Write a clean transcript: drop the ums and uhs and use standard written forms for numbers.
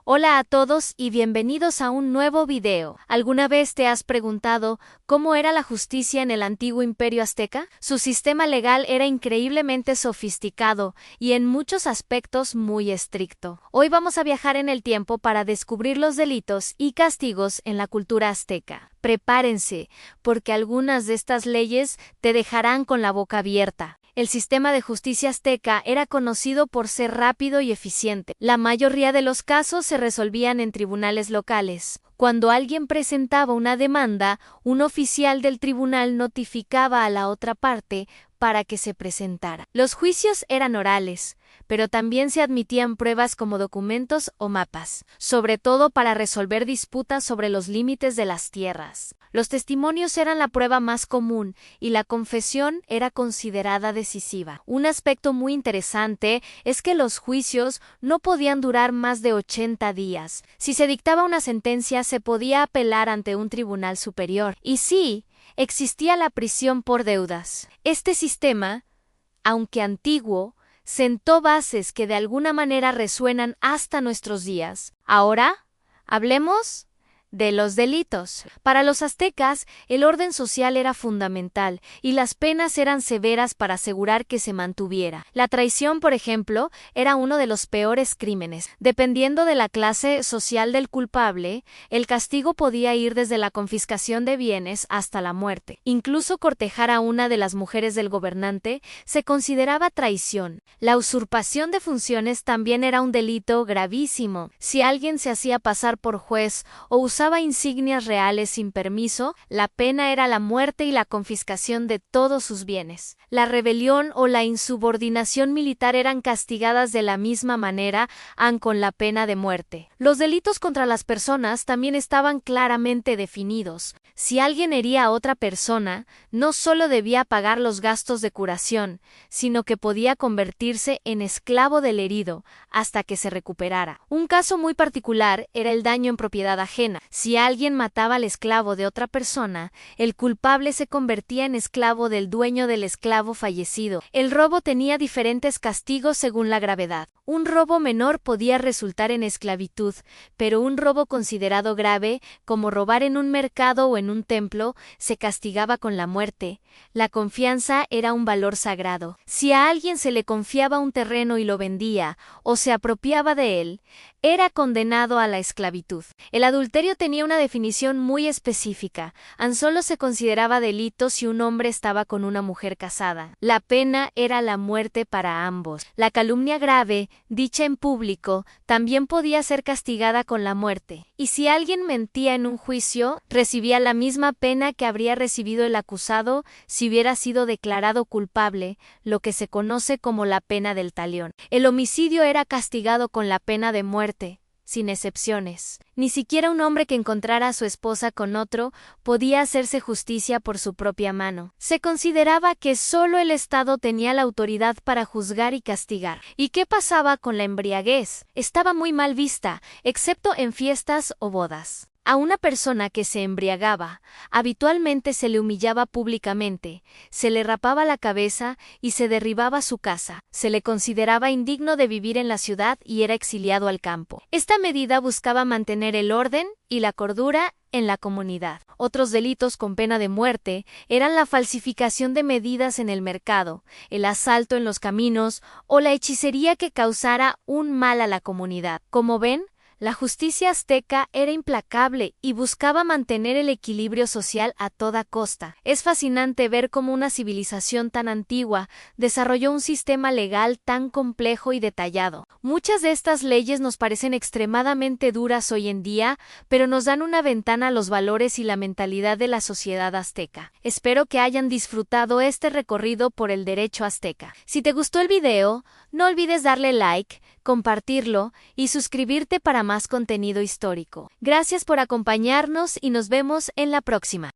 Hola a todos y bienvenidos a un nuevo video. ¿Alguna vez te has preguntado cómo era la justicia en el antiguo Imperio Azteca? Su sistema legal era increíblemente sofisticado y en muchos aspectos muy estricto. Hoy vamos a viajar en el tiempo para descubrir los delitos y castigos en la cultura azteca. Prepárense, porque algunas de estas leyes te dejarán con la boca abierta. El sistema de justicia azteca era conocido por ser rápido y eficiente. La mayoría de los casos se resolvían en tribunales locales. Cuando alguien presentaba una demanda, un oficial del tribunal notificaba a la otra parte para que se presentara. Los juicios eran orales, pero también se admitían pruebas como documentos o mapas, sobre todo para resolver disputas sobre los límites de las tierras. Los testimonios eran la prueba más común y la confesión era considerada decisiva. Un aspecto muy interesante es que los juicios no podían durar más de 80 días. Si se dictaba una sentencia, se podía apelar ante un tribunal superior. Y sí, existía la prisión por deudas. Este sistema, aunque antiguo, sentó bases que de alguna manera resuenan hasta nuestros días. Ahora, hablemos de los delitos. Para los aztecas, el orden social era fundamental y las penas eran severas para asegurar que se mantuviera. La traición, por ejemplo, era uno de los peores crímenes. Dependiendo de la clase social del culpable, el castigo podía ir desde la confiscación de bienes hasta la muerte. Incluso cortejar a una de las mujeres del gobernante se consideraba traición. La usurpación de funciones también era un delito gravísimo. Si alguien se hacía pasar por juez o usaba insignias reales sin permiso, la pena era la muerte y la confiscación de todos sus bienes. La rebelión o la insubordinación militar eran castigadas de la misma manera, aun con la pena de muerte. Los delitos contra las personas también estaban claramente definidos. Si alguien hería a otra persona, no solo debía pagar los gastos de curación, sino que podía convertirse en esclavo del herido hasta que se recuperara. Un caso muy particular era el daño en propiedad ajena. Si alguien mataba al esclavo de otra persona, el culpable se convertía en esclavo del dueño del esclavo fallecido. El robo tenía diferentes castigos según la gravedad. Un robo menor podía resultar en esclavitud, pero un robo considerado grave, como robar en un mercado o en un templo, se castigaba con la muerte. La confianza era un valor sagrado. Si a alguien se le confiaba un terreno y lo vendía, o se apropiaba de él, era condenado a la esclavitud. El adulterio tenía una definición muy específica. Tan solo se consideraba delito si un hombre estaba con una mujer casada. La pena era la muerte para ambos. La calumnia grave, dicha en público, también podía ser castigada con la muerte. Y si alguien mentía en un juicio, recibía la misma pena que habría recibido el acusado si hubiera sido declarado culpable, lo que se conoce como la pena del talión. El homicidio era castigado con la pena de muerte, sin excepciones. Ni siquiera un hombre que encontrara a su esposa con otro podía hacerse justicia por su propia mano. Se consideraba que solo el Estado tenía la autoridad para juzgar y castigar. ¿Y qué pasaba con la embriaguez? Estaba muy mal vista, excepto en fiestas o bodas. A una persona que se embriagaba, habitualmente se le humillaba públicamente, se le rapaba la cabeza y se derribaba su casa. Se le consideraba indigno de vivir en la ciudad y era exiliado al campo. Esta medida buscaba mantener el orden y la cordura en la comunidad. Otros delitos con pena de muerte eran la falsificación de medidas en el mercado, el asalto en los caminos o la hechicería que causara un mal a la comunidad. Como ven, la justicia azteca era implacable y buscaba mantener el equilibrio social a toda costa. Es fascinante ver cómo una civilización tan antigua desarrolló un sistema legal tan complejo y detallado. Muchas de estas leyes nos parecen extremadamente duras hoy en día, pero nos dan una ventana a los valores y la mentalidad de la sociedad azteca. Espero que hayan disfrutado este recorrido por el derecho azteca. Si te gustó el video, no olvides darle like, compartirlo y suscribirte para más contenido histórico. Gracias por acompañarnos y nos vemos en la próxima.